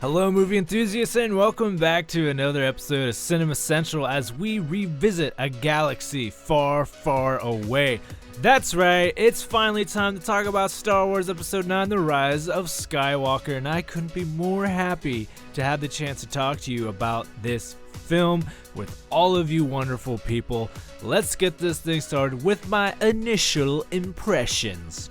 Hello movie enthusiasts and welcome back to another episode of Cinema Central as we revisit a galaxy far, far away. That's right, it's finally time to talk about Star Wars Episode 9, The Rise of Skywalker, and I couldn't be more happy to have the chance to talk to you about this film with all of you wonderful people. Let's get this thing started with my initial impressions.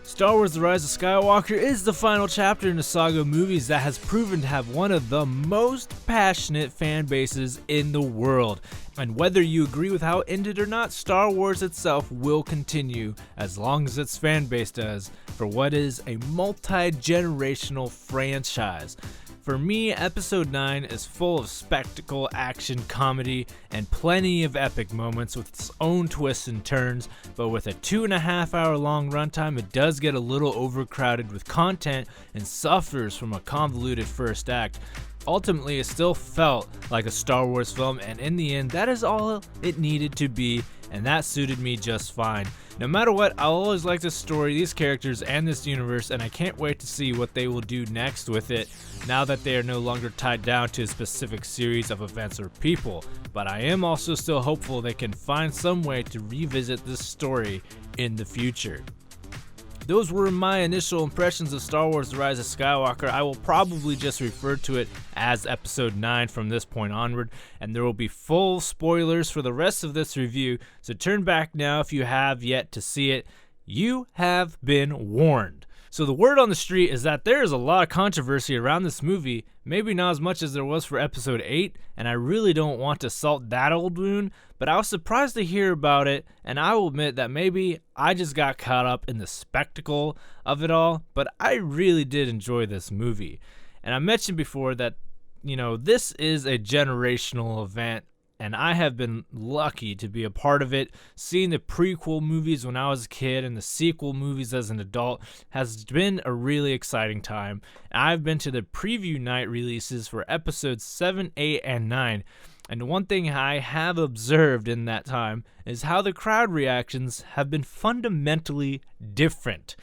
Star Wars The Rise of Skywalker is the final chapter in a saga of movies that has proven to have one of the most passionate fan bases in the world. And whether you agree with how it ended or not, Star Wars itself will continue as long as its fan base does for what is a multi-generational franchise. For me, Episode 9 is full of spectacle, action, comedy, and plenty of epic moments with its own twists and turns, but with a 2.5 hour long runtime, it does get a little overcrowded with content and suffers from a convoluted first act. Ultimately, it still felt like a Star Wars film, and in the end, that is all it needed to be, and that suited me just fine. No matter what, I'll always like this story, these characters, and this universe, and I can't wait to see what they will do next with it, now that they are no longer tied down to a specific series of events or people. But I am also still hopeful they can find some way to revisit this story in the future. Those were my initial impressions of Star Wars The Rise of Skywalker. I will probably just refer to it as Episode 9 from this point onward, and there will be full spoilers for the rest of this review, so turn back now if you have yet to see it. You have been warned. So the word on the street is that there is a lot of controversy around this movie, maybe not as much as there was for Episode 8, and I really don't want to salt that old wound, but I was surprised to hear about it, and I will admit that maybe I just got caught up in the spectacle of it all, but I really did enjoy this movie. And I mentioned before that, this is a generational event, and I have been lucky to be a part of it. Seeing the prequel movies when I was a kid and the sequel movies as an adult has been a really exciting time. I've been to the preview night releases for episodes 7, 8, and 9. And one thing I have observed in that time is how the crowd reactions have been fundamentally different.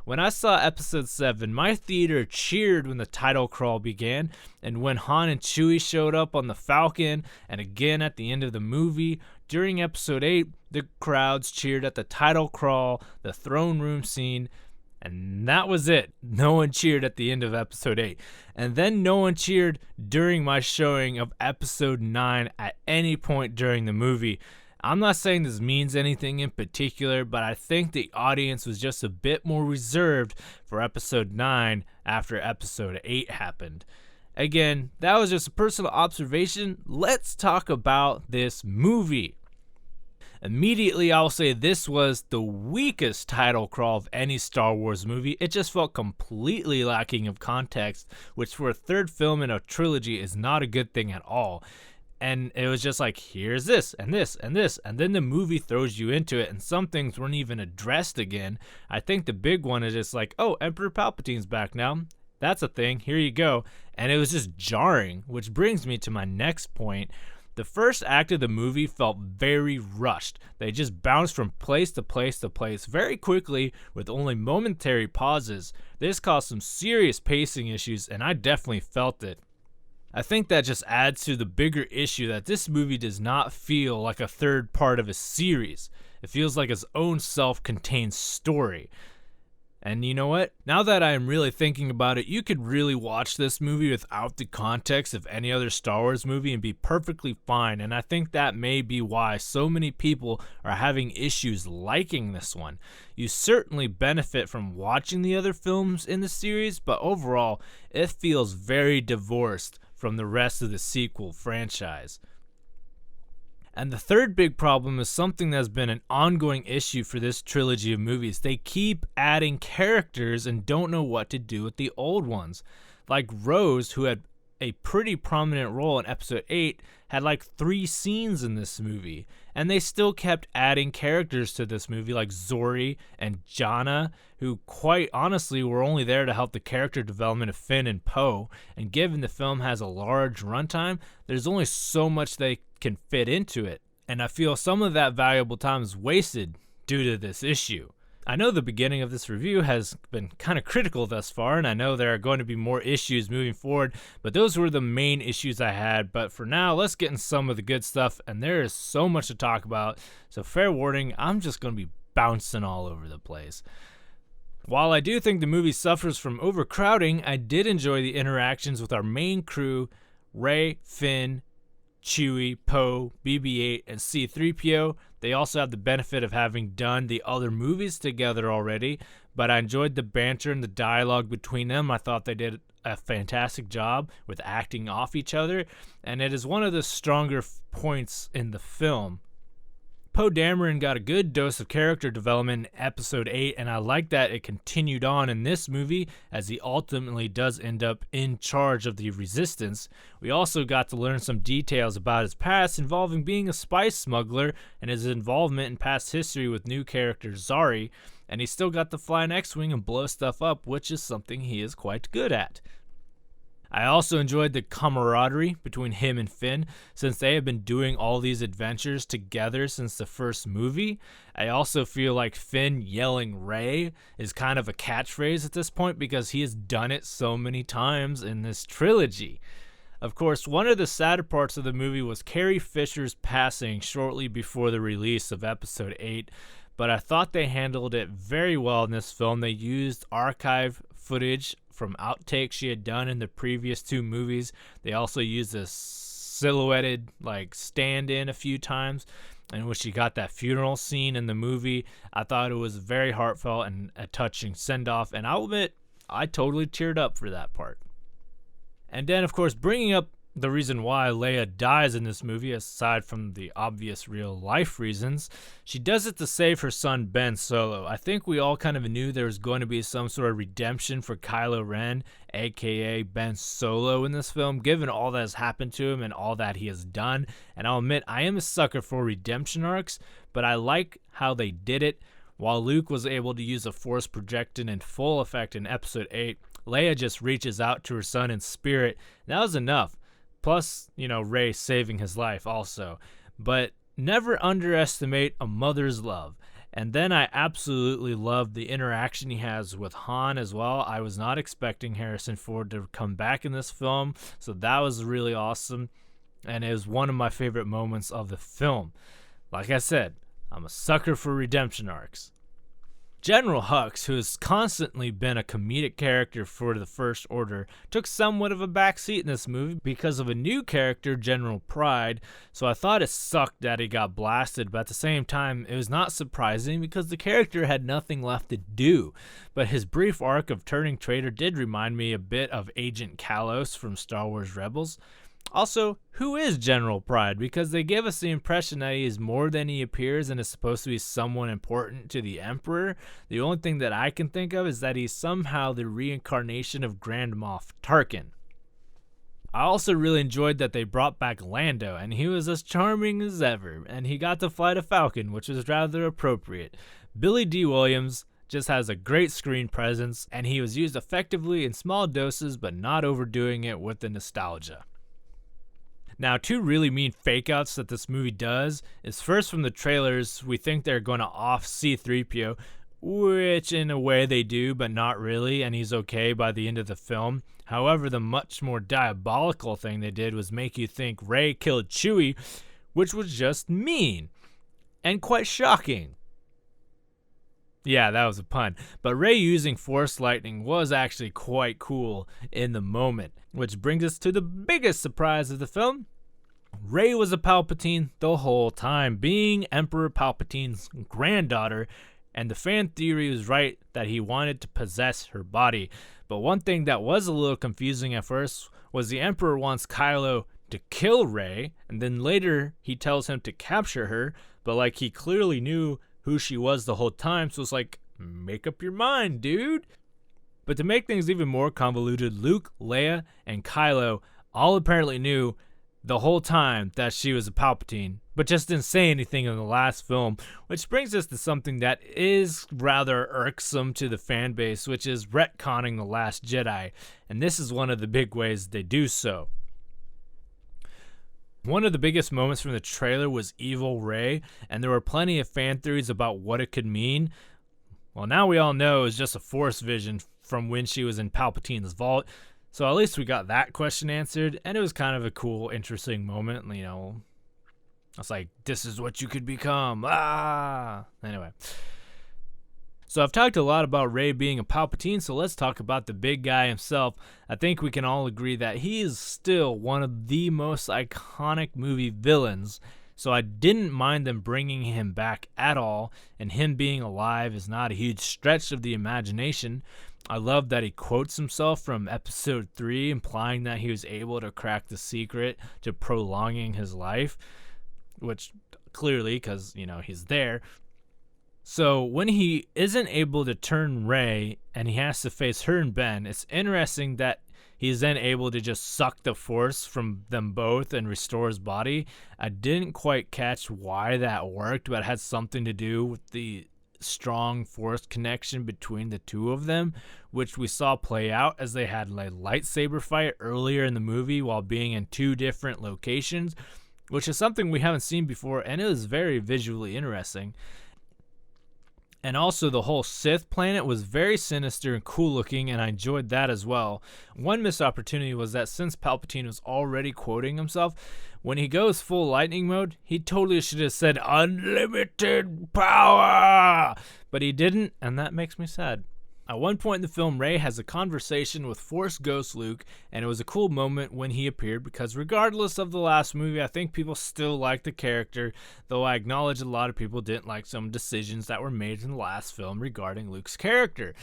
When I saw Episode 7, my theater cheered when the title crawl began, and when Han and Chewie showed up on the Falcon, and again at the end of the movie. During Episode 8, the crowds cheered at the title crawl, the throne room scene, and that was it. No one cheered at the end of Episode 8. And then no one cheered during my showing of Episode 9 at any point during the movie. I'm not saying this means anything in particular, but I think the audience was just a bit more reserved for Episode 9 after Episode 8 happened. Again, that was just a personal observation. Let's talk about this movie. Immediately, I'll say this was the weakest title crawl of any Star Wars movie. It just felt completely lacking of context, which for a third film in a trilogy is not a good thing at all. And it was just like, here's this, and this, and this, and then the movie throws you into it, and some things weren't even addressed again. I think the big one is just like, oh, Emperor Palpatine's back now. That's a thing, here you go. And it was just jarring, which brings me to my next point. The first act of the movie felt very rushed. They just bounced from place to place to place very quickly with only momentary pauses. This caused some serious pacing issues, and I definitely felt it. I think that just adds to the bigger issue that this movie does not feel like a third part of a series. It feels like its own self-contained story. And you know what? Now that I am really thinking about it, you could really watch this movie without the context of any other Star Wars movie and be perfectly fine. And I think that may be why so many people are having issues liking this one. You certainly benefit from watching the other films in the series, but overall, it feels very divorced from the rest of the sequel franchise. And the third big problem is something that's been an ongoing issue for this trilogy of movies. They keep adding characters and don't know what to do with the old ones. Like Rose, who had a pretty prominent role in Episode 8, had like 3 scenes in this movie. And they still kept adding characters to this movie like Zori and Jana, who quite honestly were only there to help the character development of Finn and Poe. And given the film has a large runtime, there's only so much they can fit into it. And I feel some of that valuable time is wasted due to this issue. I know the beginning of this review has been kind of critical thus far, and I know there are going to be more issues moving forward, but those were the main issues I had. But for now, let's get in some of the good stuff, and there is so much to talk about, so fair warning, I'm just going to be bouncing all over the place. While I do think the movie suffers from overcrowding, I did enjoy the interactions with our main crew, Rey, Finn, Chewie, Poe, BB-8, and C-3PO. They also have the benefit of having done the other movies together already, but I enjoyed the banter and the dialogue between them. I thought they did a fantastic job with acting off each other, and it is one of the stronger points in the film. Poe Dameron got a good dose of character development in Episode 8, and I like that it continued on in this movie as he ultimately does end up in charge of the Resistance. We also got to learn some details about his past involving being a spice smuggler and his involvement in past history with new character Zari, and he still got to fly an X-Wing and blow stuff up, which is something he is quite good at. I also enjoyed the camaraderie between him and Finn, since they have been doing all these adventures together since the first movie. I also feel like Finn yelling Rey is kind of a catchphrase at this point because he has done it so many times in this trilogy. Of course, one of the sadder parts of the movie was Carrie Fisher's passing shortly before the release of Episode 8, but I thought they handled it very well in this film. They used archive footage from outtakes she had done in the previous two movies. They also used a silhouetted stand-in a few times, in which she got that funeral scene in the movie. I thought it was very heartfelt and a touching send-off, and I'll admit I totally teared up for that part. And then, of course, bringing up the reason why Leia dies in this movie, aside from the obvious real-life reasons, she does it to save her son Ben Solo. I think we all kind of knew there was going to be some sort of redemption for Kylo Ren, aka Ben Solo, in this film, given all that has happened to him and all that he has done. And I'll admit, I am a sucker for redemption arcs, but I like how they did it. While Luke was able to use a Force projection in full effect in Episode 8, Leia just reaches out to her son in spirit. That was enough. Plus, Rey saving his life also. But never underestimate a mother's love. And then I absolutely love the interaction he has with Han as well. I was not expecting Harrison Ford to come back in this film, so that was really awesome. And it was one of my favorite moments of the film. Like I said, I'm a sucker for redemption arcs. General Hux, who has constantly been a comedic character for the First Order, took somewhat of a backseat in this movie because of a new character, General Pride, so I thought it sucked that he got blasted, but at the same time, it was not surprising because the character had nothing left to do. But his brief arc of turning traitor did remind me a bit of Agent Kalos from Star Wars Rebels. Also, who is General Pride? Because they give us the impression that he is more than he appears and is supposed to be someone important to the Emperor. The only thing that I can think of is that he's somehow the reincarnation of Grand Moff Tarkin. I also really enjoyed that they brought back Lando, and he was as charming as ever, and he got to fly the Falcon, which was rather appropriate. Billy D. Williams just has a great screen presence, and he was used effectively in small doses, but not overdoing it with the nostalgia. Now, two really mean fake-outs that this movie does is first from the trailers, we think they're going to off C-3PO, which in a way they do, but not really, and he's okay by the end of the film. However, the much more diabolical thing they did was make you think Rey killed Chewie, which was just mean and quite shocking. Yeah, that was a pun. But Rey using Force Lightning was actually quite cool in the moment. Which brings us to the biggest surprise of the film. Rey was a Palpatine the whole time, being Emperor Palpatine's granddaughter, and the fan theory was right that he wanted to possess her body. But one thing that was a little confusing at first was the Emperor wants Kylo to kill Rey, and then later he tells him to capture her, but he clearly knew who she was the whole time, so it's make up your mind, dude. But to make things even more convoluted, Luke, Leia, and Kylo all apparently knew the whole time that she was a Palpatine, but just didn't say anything in the last film, which brings us to something that is rather irksome to the fan base, which is retconning The Last Jedi, and this is one of the big ways they do so. One of the biggest moments from the trailer was Evil Rey, and there were plenty of fan theories about what it could mean. Well, now we all know it was just a Force vision from when she was in Palpatine's vault. So at least we got that question answered, and it was kind of a cool, interesting moment. You know, I was like, this is what you could become. Anyway. So I've talked a lot about Rey being a Palpatine, so let's talk about the big guy himself. I think we can all agree that he is still one of the most iconic movie villains, so I didn't mind them bringing him back at all, and him being alive is not a huge stretch of the imagination. I love that he quotes himself from episode 3, implying that he was able to crack the secret to prolonging his life, which clearly, because, you know, he's there. So when he isn't able to turn Rey and he has to face her and Ben, it's interesting that he's then able to just suck the Force from them both and restore his body. I didn't quite catch why that worked, but it had something to do with the strong Force connection between the two of them, which we saw play out as they had a lightsaber fight earlier in the movie while being in 2 different locations, which is something we haven't seen before, and it was very visually interesting. And also the whole Sith planet was very sinister and cool looking, and I enjoyed that as well. One missed opportunity was that since Palpatine was already quoting himself, when he goes full lightning mode, he totally should have said unlimited power, but he didn't, and that makes me sad. At one point in the film, Rey has a conversation with Force Ghost Luke, and it was a cool moment when he appeared because regardless of the last movie, I think people still like the character, though I acknowledge a lot of people didn't like some decisions that were made in the last film regarding Luke's character.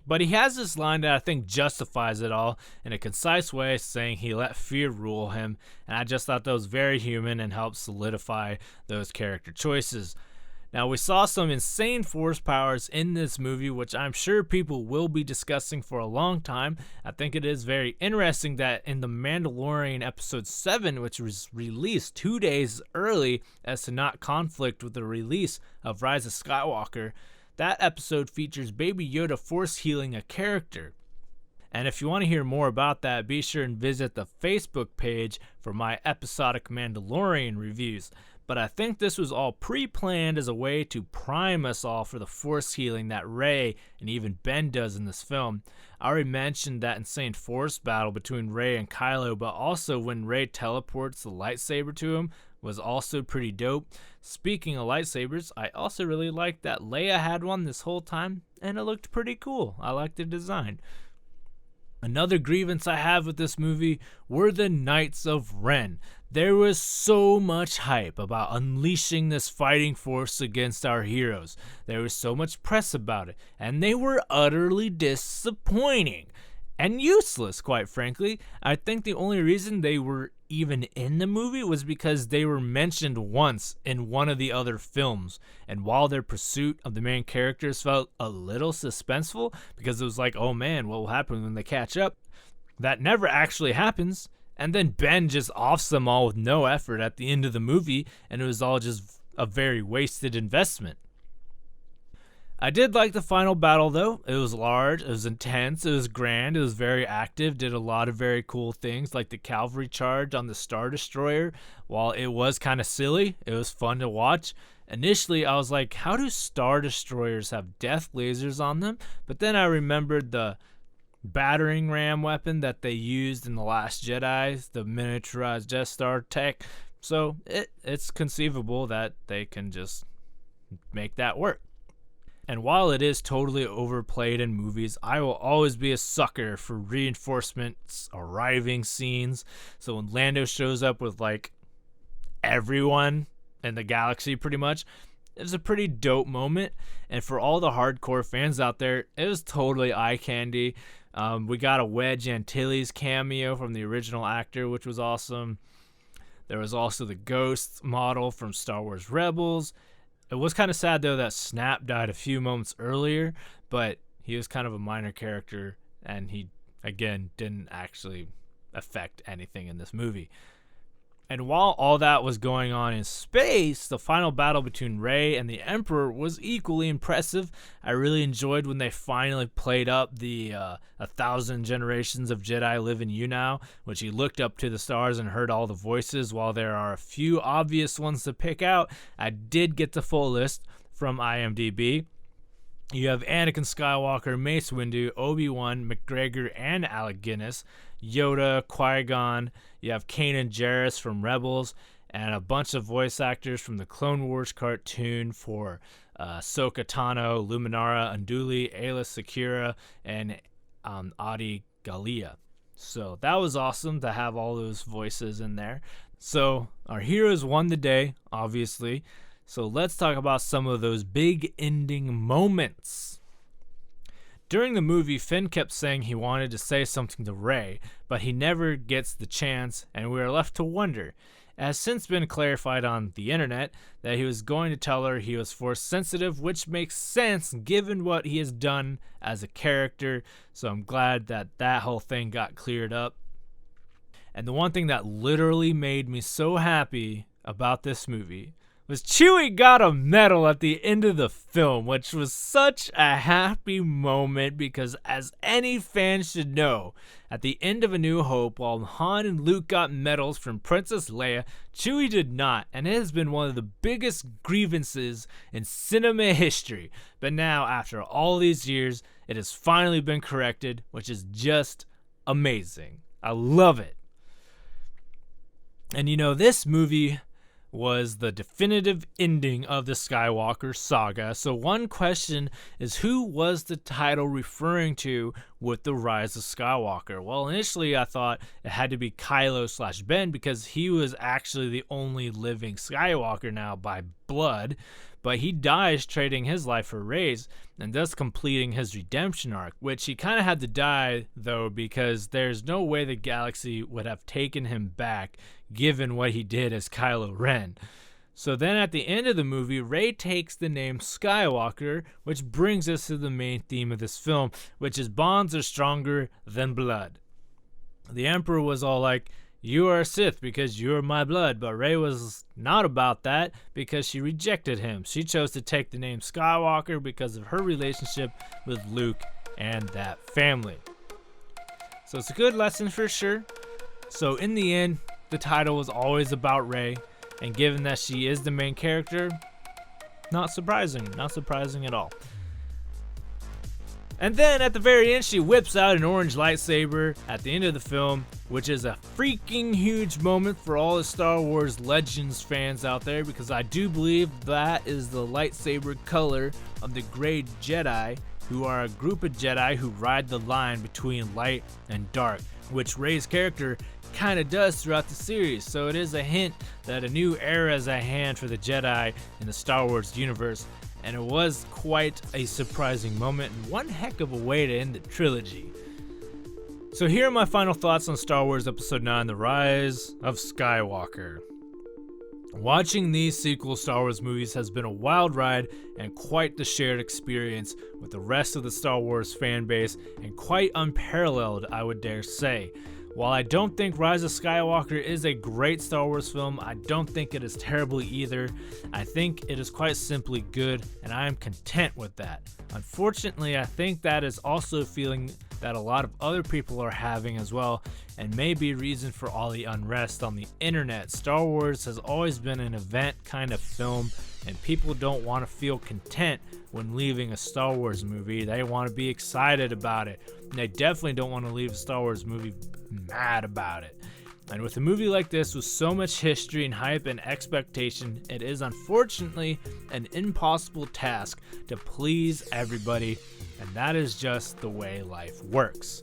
But he has this line that I think justifies it all in a concise way, saying he let fear rule him, and I just thought that was very human and helped solidify those character choices. Now, we saw some insane Force powers in this movie, which I'm sure people will be discussing for a long time. I think it is very interesting that in The Mandalorian Episode 7, which was released 2 days early as to not conflict with the release of Rise of Skywalker, that episode features Baby Yoda force healing a character. And if you want to hear more about that, be sure and visit the Facebook page for my episodic Mandalorian reviews. But I think this was all pre-planned as a way to prime us all for the Force healing that Rey and even Ben does in this film. I already mentioned that insane Force battle between Rey and Kylo, but also when Rey teleports the lightsaber to him was also pretty dope. Speaking of lightsabers, I also really liked that Leia had one this whole time, and it looked pretty cool. I liked the design. Another grievance I have with this movie were the Knights of Ren. There was so much hype about unleashing this fighting force against our heroes. There was so much press about it, and they were utterly disappointing and useless, quite frankly. I think the only reason they were even in the movie was because they were mentioned once in one of the other films, and while their pursuit of the main characters felt a little suspenseful because it was like, oh man, what will happen when they catch up, that never actually happens. And then Ben just offs them all with no effort at the end of the movie, and it was all just a very wasted investment. I did like the final battle though. It was large, it was intense, it was grand, it was very active, did a lot of very cool things like the cavalry charge on the Star Destroyer. While it was kind of silly, it was fun to watch. Initially I was like, how do Star Destroyers have death lasers on them? But then I remembered the battering ram weapon that they used in The Last Jedi, the miniaturized Death Star tech. So it's conceivable that they can just make that work. And while it is totally overplayed in movies, I will always be a sucker for reinforcements arriving scenes. So when Lando shows up with like everyone in the galaxy pretty much, it was a pretty dope moment. And for all the hardcore fans out there, it was totally eye candy. We got a Wedge Antilles cameo from the original actor, which was awesome. There was also the Ghost model from Star Wars Rebels. It was kind of sad, though, that Snap died a few moments earlier, but he was kind of a minor character, and he, again, didn't actually affect anything in this movie. And while all that was going on in space, the final battle between Rey and the Emperor was equally impressive. I really enjoyed when they finally played up the 1,000 generations of Jedi live in you now, which he looked up to the stars and heard all the voices. While there are a few obvious ones to pick out, I did get the full list from IMDb. You have Anakin Skywalker, Mace Windu, Obi-Wan, McGregor, and Alec Guinness, Yoda, Qui-Gon. You have Kanan Jarrus from Rebels, and a bunch of voice actors from the Clone Wars cartoon for Ahsoka Tano, Luminara Unduli, Ayla Secura, and Adi Gallia. So that was awesome to have all those voices in there. So our heroes won the day, obviously. So let's talk about some of those big ending moments. During the movie, Finn kept saying he wanted to say something to Rey, but he never gets the chance, and we are left to wonder. It has since been clarified on the internet that he was going to tell her he was force sensitive, which makes sense given what he has done as a character, so I'm glad that that whole thing got cleared up. And the one thing that literally made me so happy about this movie was Chewie got a medal at the end of the film, which was such a happy moment because, as any fan should know, at the end of A New Hope, while Han and Luke got medals from Princess Leia, Chewie did not, and it has been one of the biggest grievances in cinema history. But now, after all these years, it has finally been corrected, which is just amazing. I love it. And you know, this movie was the definitive ending of the Skywalker saga. So one question is, who was the title referring to with the Rise of Skywalker? Well, initially I thought it had to be Kylo/Ben because he was actually the only living Skywalker now by blood, but he dies trading his life for Rey's and thus completing his redemption arc, which he kind of had to die though because there's no way the galaxy would have taken him back given what he did as Kylo Ren. So then at the end of the movie, Rey takes the name Skywalker, which brings us to the main theme of this film, which is bonds are stronger than blood. The Emperor was all like, "You are a Sith because you are my blood," but Rey was not about that because she rejected him. She chose to take the name Skywalker because of her relationship with Luke and that family. So it's a good lesson for sure. So in the end, the title was always about Rey, and given that she is the main character, not surprising at all. And then at the very end, she whips out an orange lightsaber at the end of the film, which is a freaking huge moment for all the Star Wars Legends fans out there, because I do believe that is the lightsaber color of the Grey Jedi, who are a group of Jedi who ride the line between light and dark, which Rey's character kind of does throughout the series. So it is a hint that a new era is at hand for the Jedi in the Star Wars universe, and it was quite a surprising moment and one heck of a way to end the trilogy. So here are my final thoughts on Star Wars Episode 9, The Rise of Skywalker. Watching these sequel Star Wars movies has been a wild ride and quite the shared experience with the rest of the Star Wars fan base, and quite unparalleled, I would dare say. While I don't think Rise of Skywalker is a great Star Wars film, I don't think it is terrible either. I think it is quite simply good, and I am content with that. Unfortunately, I think that is also a feeling that a lot of other people are having as well, and may be a reason for all the unrest on the internet. Star Wars has always been an event kind of film, and people don't want to feel content when leaving a Star Wars movie. They want to be excited about it. They definitely don't want to leave a Star Wars movie mad about it. And with a movie like this with so much history and hype and expectation, it is unfortunately an impossible task to please everybody, and that is just the way life works.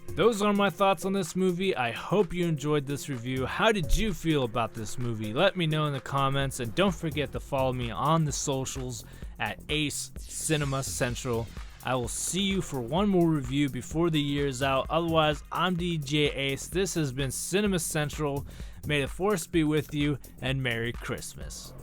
Those are my thoughts on this movie. I hope you enjoyed this review. How did you feel about this movie? Let me know in the comments, and don't forget to follow me on the socials at Ace Cinema Central. I will see you for one more review before the year is out. Otherwise, I'm DJ Ace. This has been Cinema Central. May the Force be with you, and Merry Christmas.